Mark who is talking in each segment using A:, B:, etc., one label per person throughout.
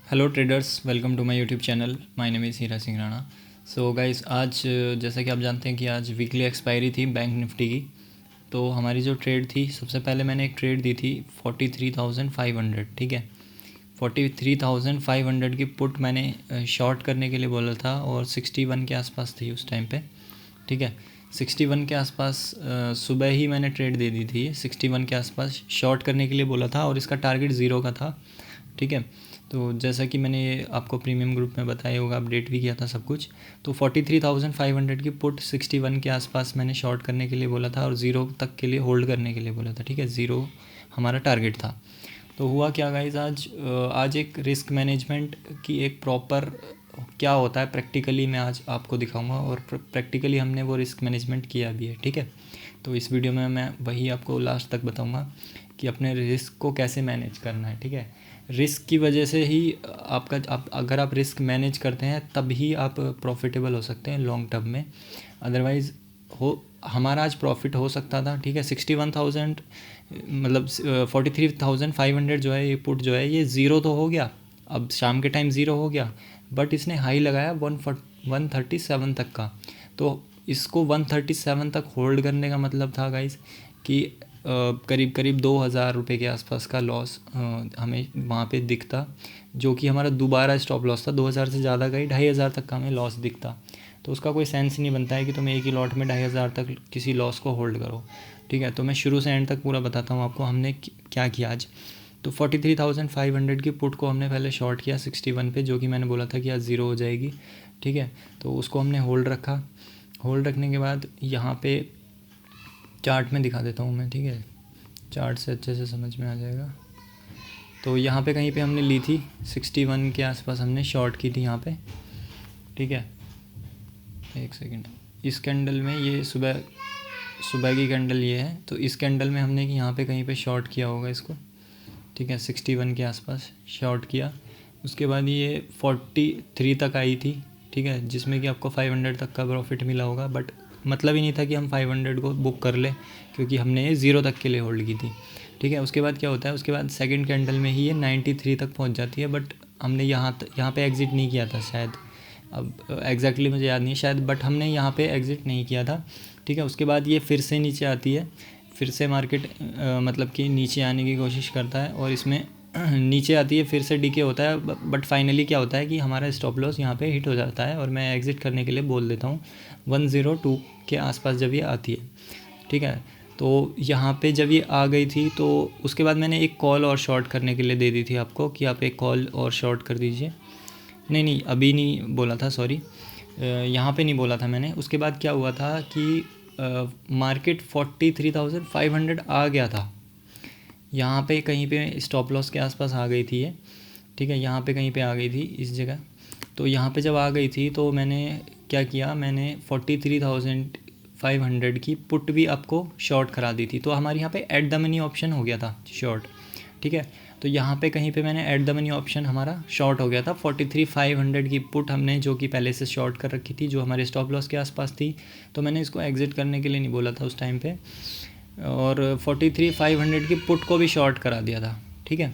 A: Hello traders, welcome to my YouTube channel. My name is Hira Singh Rana. So guys, आज जैसा कि आप जानते हैं कि आज वीकली एक्सपायरी थी बैंक निफ्टी की। तो हमारी जो ट्रेड थी, सबसे पहले मैंने एक ट्रेड दी थी 43,500। ठीक है, 43,500 की पुट मैंने शॉर्ट करने के लिए बोला था और 61 के आसपास थी उस टाइम पे। ठीक है, 61 के आसपास सुबह ही मैंने ट्रेड दे दी थी। 61 के आसपास शॉर्ट करने के लिए बोला था और इसका टारगेट ज़ीरो का था। ठीक है, तो जैसा कि मैंने ये आपको प्रीमियम ग्रुप में बताया होगा, अपडेट भी किया था सब कुछ। तो 43,500 की पुट 61 के आसपास मैंने शॉर्ट करने के लिए बोला था और ज़ीरो तक के लिए होल्ड करने के लिए बोला था। ठीक है, ज़ीरो हमारा टारगेट था। तो हुआ क्या गाइज, आज एक रिस्क मैनेजमेंट की एक प्रॉपर क्या होता है प्रैक्टिकली मैं आज आपको दिखाऊंगा और प्रैक्टिकली हमने वो रिस्क मैनेजमेंट किया भी है। ठीक है, तो इस वीडियो में मैं वही आपको लास्ट तक बताऊंगा कि अपने रिस्क को कैसे मैनेज करना है। ठीक है, रिस्क की वजह से ही अगर आप रिस्क मैनेज करते हैं तभी आप प्रॉफिटेबल हो सकते हैं लॉन्ग टर्म में। अदरवाइज़ हमारा आज प्रॉफिट हो सकता था। ठीक है, 61,000 मतलब 43,500 जो है ये पुट जो है ये ज़ीरो तो हो गया, अब शाम के टाइम ज़ीरो हो गया, बट इसने हाई लगाया 137 तक का। तो इसको 137 तक होल्ड करने का मतलब था गाइस कि करीब करीब 2,000 रुपये के आसपास का लॉस हमें वहाँ पे दिखता, जो कि हमारा दोबारा स्टॉप लॉस था। 2,000 से ज़्यादा गई, 2,500 तक का हमें लॉस दिखता। तो उसका कोई सेंस नहीं बनता है कि तुम एक ही लॉट में 2,500 तक किसी लॉस को होल्ड करो। ठीक है, तो मैं शुरू से एंड तक पूरा बताता हूँ आपको हमने क्या किया आज। तो 43,500 की पुट को हमने पहले शॉर्ट किया 61 पे, जो कि मैंने बोला था कि आज ज़ीरो हो जाएगी। ठीक है, तो उसको हमने होल्ड रखा। होल्ड रखने के बाद यहाँ पे चार्ट में दिखा देता हूँ मैं। ठीक है, चार्ट से अच्छे से समझ में आ जाएगा। तो यहाँ पे कहीं पे हमने ली थी 61 के आसपास, हमने शॉर्ट की थी यहाँ पे। ठीक है, एक सेकेंड, इस कैंडल में ये सुबह की कैंडल ये है, तो इस कैंडल में हमने यहाँ पे कहीं पे शॉर्ट किया होगा इसको। ठीक है, 61 के आसपास शॉर्ट किया। उसके बाद ये 43 तक आई थी। ठीक है, जिसमें कि आपको 500 तक का प्रॉफिट मिला होगा, बट मतलब ही नहीं था कि हम 500 को बुक कर लें, क्योंकि हमने ये ज़ीरो तक के लिए होल्ड की थी। ठीक है, उसके बाद क्या होता है, उसके बाद सेकंड कैंडल में ही ये 93 तक पहुंच जाती है, बट हमने यहाँ पे एग्ज़िट नहीं किया था शायद, अब एग्जैक्टली मुझे याद नहीं है शायद, बट हमने यहाँ पे एग्ज़िट नहीं किया था। ठीक है, उसके बाद ये फिर से नीचे आती है, फिर से मार्केट मतलब कि नीचे आने की कोशिश करता है और इसमें नीचे आती है, फिर से डीके होता है, बट फाइनली क्या होता है कि हमारा स्टॉप लॉस यहाँ पे हिट हो जाता है और मैं एग्ज़िट करने के लिए बोल देता हूँ 102 के आसपास जब ये आती है। ठीक है, तो यहाँ पे जब ये आ गई थी तो उसके बाद मैंने एक कॉल और शॉर्ट करने के लिए दे दी थी आपको कि आप एक कॉल और शॉर्ट कर दीजिए। नहीं, अभी नहीं बोला था, सॉरी, यहाँ पे नहीं बोला था मैंने। उसके बाद क्या हुआ था कि मार्केट 43,500 आ गया था, यहाँ पे कहीं पे स्टॉप लॉस के आसपास आ गई थी ये। ठीक है, यहाँ पे कहीं पे आ गई थी इस जगह। तो यहाँ पे जब आ गई थी तो मैंने क्या किया, मैंने 43,500 की पुट भी आपको शॉर्ट करा दी थी। तो हमारे यहाँ पे एट द मनी ऑप्शन हो गया था शॉर्ट। ठीक है, तो यहाँ पे कहीं पे मैंने एट द मनी ऑप्शन हमारा शॉर्ट हो गया था। 43,500 की पुट हमने जो कि पहले से शॉर्ट कर रखी थी, जो हमारे स्टॉप लॉस के आसपास थी, तो मैंने इसको एग्ज़िट करने के लिए नहीं बोला था उस टाइम पे, और 43,500 की पुट को भी शॉर्ट करा दिया था। ठीक है,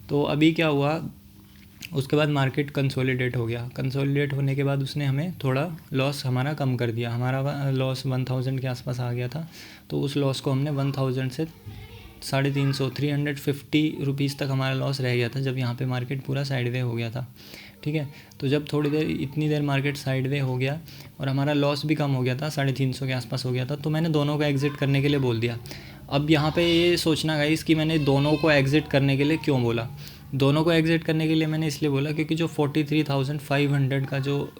A: तो अभी क्या हुआ, उसके बाद मार्केट कंसोलिडेट हो गया। कंसोलिडेट होने के बाद उसने हमें थोड़ा लॉस हमारा कम कर दिया, हमारा लॉस 1,000 के आसपास आ गया था। तो उस लॉस को हमने 1,000 से 350 350 रुपीज़ तक हमारा लॉस रह गया था जब यहाँ पे मार्केट पूरा साइडवे हो गया था। ठीक है, तो जब इतनी देर मार्केट साइडवे हो गया और हमारा लॉस भी कम हो गया था, 350 के आसपास हो गया था, तो मैंने दोनों को एग्ज़िट करने के लिए बोल दिया। अब यहाँ पे ये सोचना गाइस कि मैंने दोनों को एग्ज़िट करने के लिए क्यों बोला। दोनों को एग्ज़िट करने के लिए मैंने इसलिए बोला क्योंकि जो 43,500 का जो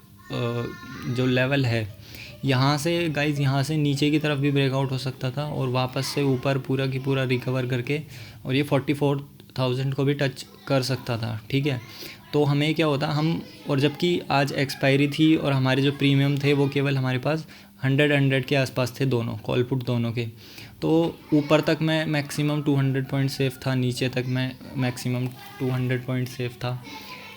A: लेवल है, यहाँ से गाइज़, यहाँ से नीचे की तरफ भी ब्रेकआउट हो सकता था और वापस से ऊपर पूरा की पूरा रिकवर करके और ये 44,000 को भी टच कर सकता था। ठीक है, तो हमें क्या होता और जबकि आज एक्सपायरी थी और हमारे जो प्रीमियम थे वो केवल हमारे पास 100 के आसपास थे, दोनों कॉल पुट दोनों के। तो ऊपर तक मैं मैक्सिमम 200 पॉइंट सेफ था, नीचे तक मैं मैक्सिमम 200 पॉइंट सेफ था,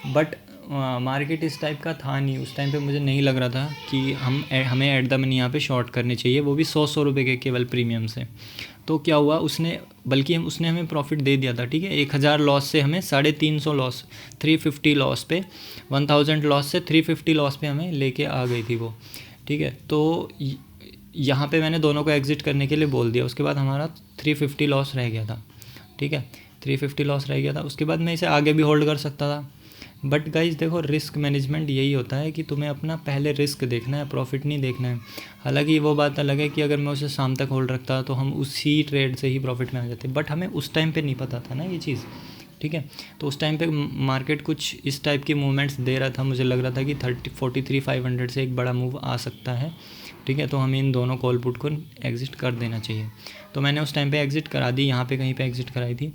A: बट मार्केट इस टाइप का था नहीं उस टाइम पे। मुझे नहीं लग रहा था कि हमें एट द मनी यहाँ पे शॉर्ट करने चाहिए, वो भी 100 रुपये के केवल प्रीमियम से। तो क्या हुआ, उसने बल्कि उसने हमें प्रॉफिट दे दिया था, ठीक है। 1000 लॉस से हमें 350 लॉस, 350 लॉस पे, 1000 लॉस से 350 लॉस पे हमें लेके आ गई थी वो, ठीक है। तो यहाँ पे मैंने दोनों को एग्ज़िट करने के लिए बोल दिया। उसके बाद हमारा 350 लॉस रह गया था, ठीक है, 350 लॉस रह गया था। उसके बाद मैं इसे आगे भी होल्ड कर सकता था, बट गाइज देखो, रिस्क मैनेजमेंट यही होता है कि तुम्हें अपना पहले रिस्क देखना है, प्रॉफिट नहीं देखना है। हालांकि वो बात अलग है कि अगर मैं उसे शाम तक होल्ड रखता तो हम उसी ट्रेड से ही प्रॉफिट में आ जाते, बट हमें उस टाइम पे नहीं पता था ना ये चीज़, ठीक है। तो उस टाइम पे मार्केट कुछ इस टाइप की मूवमेंट्स दे रहा था, मुझे लग रहा था कि 43,500 से एक बड़ा मूव आ सकता है, ठीक है। तो हमें इन दोनों कॉल पुट को एग्ज़िट कर देना चाहिए। तो मैंने उस टाइम पे एग्ज़िट करा दी, यहाँ पे कहीं पे एग्ज़िट कराई थी,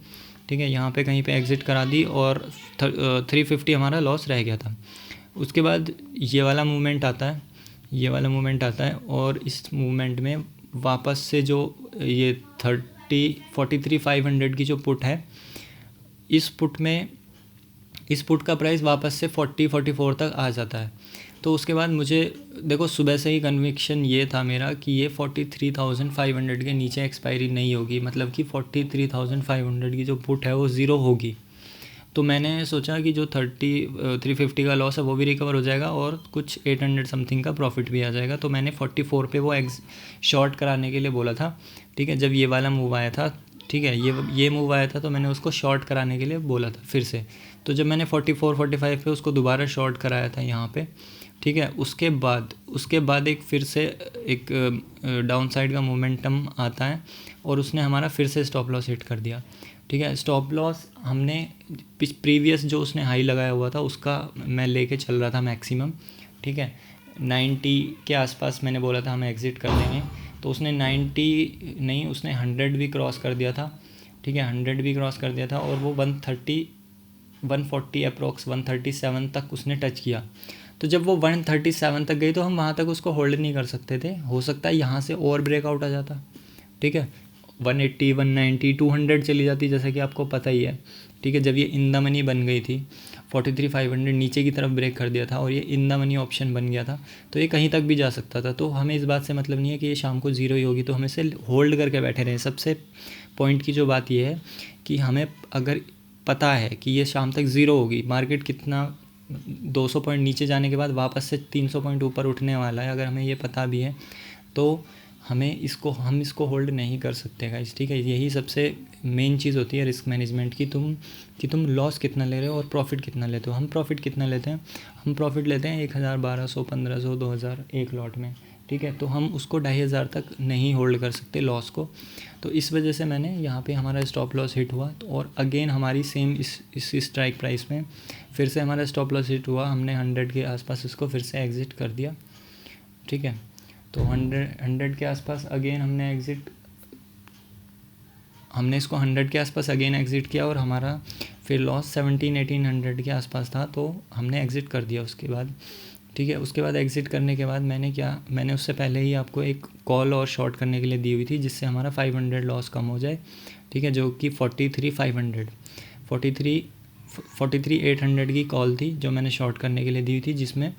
A: ठीक है, यहाँ पे कहीं पे एग्ज़िट करा दी और 350 हमारा लॉस रह गया था। उसके बाद ये वाला मूवमेंट आता है, ये वाला मूवमेंट आता है, और इस मूवमेंट में वापस से जो ये 43,500 की जो पुट है, इस पुट का प्राइस वापस से 44 तक आ जाता है। तो उसके बाद मुझे देखो, सुबह से ही कन्विक्शन ये था मेरा कि ये 43,500 के नीचे एक्सपायरी नहीं होगी, मतलब कि 43,500 की जो पुट है वो ज़ीरो होगी। तो मैंने सोचा कि जो 350 का लॉस है वो भी रिकवर हो जाएगा और कुछ 800 समथिंग का प्रॉफिट भी आ जाएगा। तो मैंने 44 पे वो शॉर्ट कराने के लिए बोला था, ठीक है, जब ये वाला मूव आया था, ठीक है, ये मूव आया था, तो मैंने उसको शॉर्ट कराने के लिए बोला था फिर से। तो जब मैंने 44-45 पे उसको दोबारा शॉर्ट कराया था यहाँ पे, ठीक है, उसके बाद एक फिर से एक डाउन साइड का मोमेंटम आता है और उसने हमारा फिर से स्टॉप लॉस हिट कर दिया, ठीक है। स्टॉप लॉस हमने प्रीवियस जो उसने हाई लगाया हुआ था उसका मैं लेके चल रहा था मैक्सिमम, ठीक है, 90 के आसपास मैंने बोला था हम एग्ज़िट कर देंगे। तो उसने 90 नहीं, उसने 100 भी क्रॉस कर दिया था, ठीक है, 100 भी क्रॉस कर दिया था और वो 140 अप्रॉक्स 137 तक उसने टच किया। तो जब वो 137 तक गई तो हम वहाँ तक उसको होल्ड नहीं कर सकते थे, हो सकता है यहाँ से और ब्रेकआउट आ जाता, ठीक है, 180, 190, 200 चली जाती, जैसा कि आपको पता ही है, ठीक है। जब ये इन द मनी बन गई थी, 43,500 नीचे की तरफ ब्रेक कर दिया था और ये इन द मनी ऑप्शन बन गया था, तो ये कहीं तक भी जा सकता था। तो हमें इस बात से मतलब नहीं है कि ये शाम को ज़ीरो ही होगी, तो हमें इसे होल्ड करके बैठे रहें। सबसे पॉइंट की जो बात ये है कि हमें अगर पता है कि ये शाम तक ज़ीरो होगी, मार्केट कितना 200 पॉइंट नीचे जाने के बाद वापस से 300 पॉइंट ऊपर उठने वाला है, अगर हमें ये पता भी है तो हम इसको होल्ड नहीं कर सकते गाइस, ठीक है। यही सबसे मेन चीज़ होती है रिस्क मैनेजमेंट की, तुम लॉस कितना ले रहे हो और प्रॉफिट कितना लेते हो। हम प्रॉफिट कितना लेते हैं, हम प्रॉफिट लेते हैं 1000, 1200, 1500, 2000 एक लॉट में, ठीक है। तो हम उसको 2500 तक नहीं होल्ड कर सकते लॉस को। तो इस वजह से मैंने यहाँ पे हमारा स्टॉप लॉस हिट हुआ, तो और अगेन हमारी सेम इस स्ट्राइक प्राइस में फिर से हमारा स्टॉप लॉस हिट हुआ, हमने 100 के आसपास इसको फिर से एग्ज़िट कर दिया, ठीक है। तो 100 के आसपास अगेन हमने इसको 100 के आसपास अगेन एग्ज़िट किया और हमारा फिर लॉस 1700-1800 के आसपास था, तो हमने एग्ज़िट कर दिया उसके बाद, ठीक है। उसके बाद एग्ज़िट करने के बाद मैंने उससे पहले ही आपको एक कॉल और शॉर्ट करने के लिए दी हुई थी जिससे हमारा 500 लॉस कम हो जाए, ठीक है, जो कि 43,800 की कॉल थी जो मैंने शॉर्ट करने के लिए दी हुई थी, जिसमें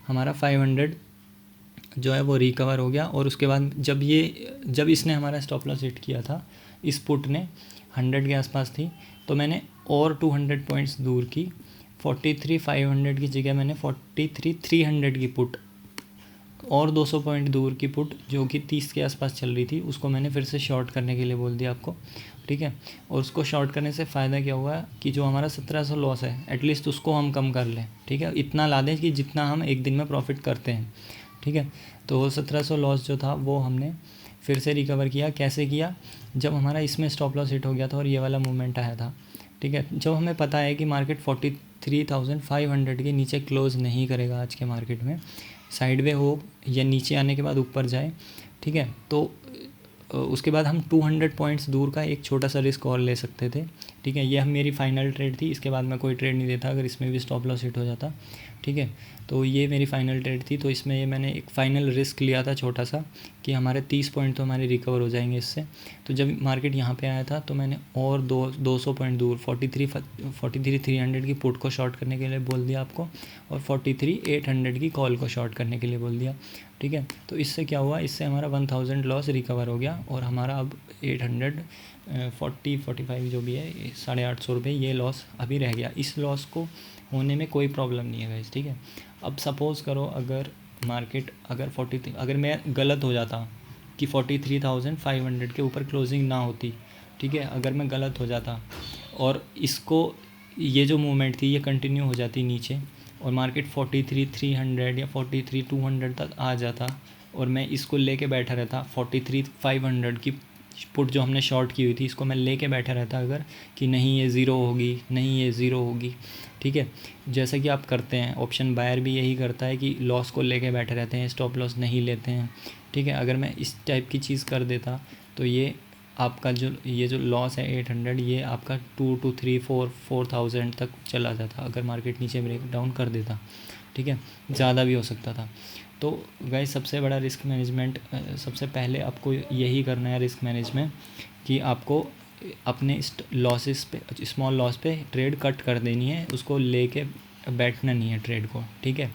A: हमारा 500 जो है वो रिकवर हो गया। और उसके बाद जब इसने हमारा स्टॉप लॉस हिट किया था, इस पुट ने 100 के आसपास थी, तो मैंने और 200 पॉइंट्स दूर की, 43,500 की जगह मैंने 43,300 की पुट और 200 पॉइंट दूर की पुट जो कि 30 के आसपास चल रही थी, उसको मैंने फिर से शॉर्ट करने के लिए बोल दिया आपको, ठीक है। और उसको शॉर्ट करने से फ़ायदा क्या हुआ कि जो हमारा 1700 लॉस है एटलीस्ट उसको हम कम कर लें, ठीक है, इतना ला दें कि जितना हम एक दिन में प्रॉफिट करते हैं, ठीक है। तो 1700 लॉस जो था वो हमने फिर से रिकवर किया। कैसे किया, जब हमारा इसमें स्टॉप लॉस हिट हो गया था और ये वाला मूवमेंट आया था, ठीक है। जब हमें पता है कि मार्केट 43,500 के नीचे क्लोज़ नहीं करेगा आज के मार्केट में, साइडवे हो या नीचे आने के बाद ऊपर जाए, ठीक है, तो उसके बाद हम 200 पॉइंट्स दूर का एक छोटा सा रिस्क और ले सकते थे, ठीक है। ये हम मेरी फाइनल ट्रेड थी, इसके बाद मैं कोई ट्रेड नहीं देता अगर इसमें भी स्टॉप लॉस हिट हो जाता, ठीक है। तो ये मेरी फ़ाइनल ट्रेड थी, तो इसमें ये मैंने एक फ़ाइनल रिस्क लिया था छोटा सा कि हमारे 30 पॉइंट तो हमारे रिकवर हो जाएंगे इससे। तो जब मार्केट यहाँ पे आया था तो मैंने और 200 पॉइंट दूर 43,300 की पुट को शॉर्ट करने के लिए बोल दिया आपको और 43,800 की कॉल को शॉर्ट करने के लिए बोल दिया, ठीक है। तो इससे क्या हुआ, इससे हमारा 1000 लॉस रिकवर हो गया और हमारा अब 845 जो भी है 850 रुपये ये लॉस अभी रह गया। इस लॉस को होने में कोई प्रॉब्लम नहीं है गाइस, ठीक है। अब सपोज़ करो अगर मार्केट अगर मैं गलत हो जाता कि 43,500 के ऊपर क्लोजिंग ना होती, ठीक है, अगर मैं गलत हो जाता और इसको ये जो मूवमेंट थी ये कंटिन्यू हो जाती नीचे और मार्केट 43,300 या 43,200 तक आ जाता और मैं इसको लेके बैठा रहता 43,500 की पुट जो हमने शॉर्ट की हुई थी इसको मैं लेके बैठा रहता अगर कि नहीं ये ज़ीरो होगी, नहीं ये ज़ीरो होगी, ठीक है। जैसा कि आप करते हैं, ऑप्शन बायर भी यही करता है कि लॉस को लेके बैठे रहते हैं, स्टॉप लॉस नहीं लेते हैं, ठीक है। अगर मैं इस टाइप की चीज़ कर देता तो ये आपका ये जो लॉस है 800 ये आपका 2 to 3 4,000 तक चला जाता अगर मार्केट नीचे ब्रेक डाउन कर देता, ठीक है, ज़्यादा भी हो सकता था। तो गाइस सबसे बड़ा रिस्क मैनेजमेंट, सबसे पहले आपको यही करना है रिस्क मैनेजमेंट कि आपको अपने लॉसेस पे, स्मॉल लॉस पे ट्रेड कट कर देनी है, उसको लेके बैठना नहीं है ट्रेड को, ठीक है।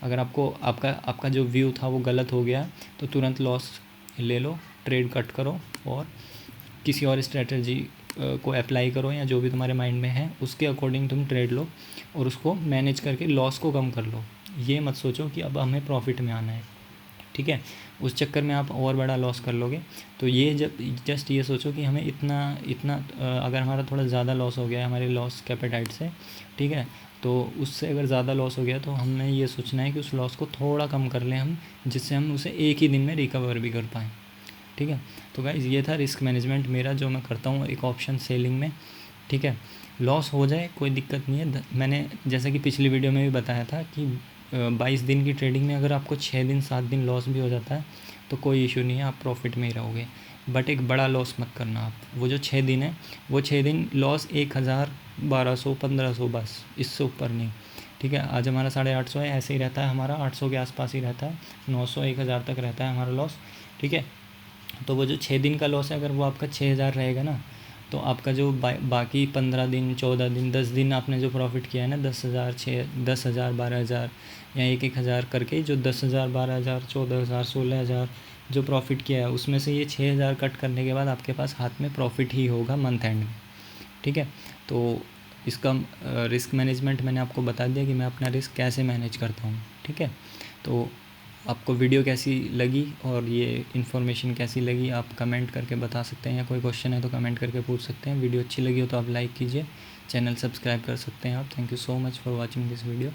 A: अगर आपका जो व्यू था वो गलत हो गया तो तुरंत लॉस ले लो, ट्रेड कट करो और किसी और स्ट्रेटजी को अप्लाई करो या जो भी तुम्हारे माइंड में है उसके अकॉर्डिंग तुम ट्रेड लो और उसको मैनेज करके लॉस को कम कर लो। ये मत सोचो कि अब हमें प्रॉफिट में आना है, ठीक है, उस चक्कर में आप और बड़ा लॉस कर लोगे। तो ये जस्ट ये सोचो कि हमें इतना अगर हमारा थोड़ा ज़्यादा लॉस हो गया है हमारे लॉस कैपेटाइट से, ठीक है, तो उससे अगर ज़्यादा लॉस हो गया तो हमें ये सोचना है कि उस लॉस को थोड़ा कम कर लें हम, जिससे हम उसे एक ही दिन में रिकवर भी कर पाएँ, ठीक है। तो गाइस ये था रिस्क मैनेजमेंट मेरा जो मैं करता हूँ एक ऑप्शन सेलिंग में, ठीक है। लॉस हो जाए कोई दिक्कत नहीं है, मैंने जैसा कि पिछली वीडियो में भी बताया था कि 22 दिन की ट्रेडिंग में अगर आपको 6 दिन 7 दिन लॉस भी हो जाता है तो कोई इशू नहीं है, आप प्रॉफिट में ही रहोगे। बट एक बड़ा लॉस मत करना आप, वो जो 6 दिन है वो 6 दिन लॉस 1000 1200 1500 बस, इससे ऊपर नहीं, ठीक है। आज हमारा 850 है, ऐसे ही रहता है हमारा, 800 के आसपास ही रहता है, 900 1000 तक रहता है हमारा लॉस, ठीक है। तो वो जो 6 दिन का लॉस है अगर वो आपका 6000 रहेगा ना तो आपका जो बाकी 15 दिन 14 दिन 10 दिन आपने जो प्रॉफिट किया है ना 10,000 10,000 12,000 या 1,000 करके जो 10,000 12,000 14,000 16,000 जो प्रॉफिट किया है उसमें से ये 6,000 कट करने के बाद आपके पास हाथ में प्रॉफिट ही होगा मंथ एंड में, ठीक है। तो इसका रिस्क मैनेजमेंट मैंने आपको बता दिया कि मैं अपना रिस्क कैसे मैनेज करता हूँ, ठीक है। तो आपको वीडियो कैसी लगी और ये इन्फॉर्मेशन कैसी लगी आप कमेंट करके बता सकते हैं, या कोई क्वेश्चन है तो कमेंट करके पूछ सकते हैं। वीडियो अच्छी लगी हो तो आप लाइक कीजिए, चैनल सब्सक्राइब कर सकते हैं आप। Thank you so much for watching this video.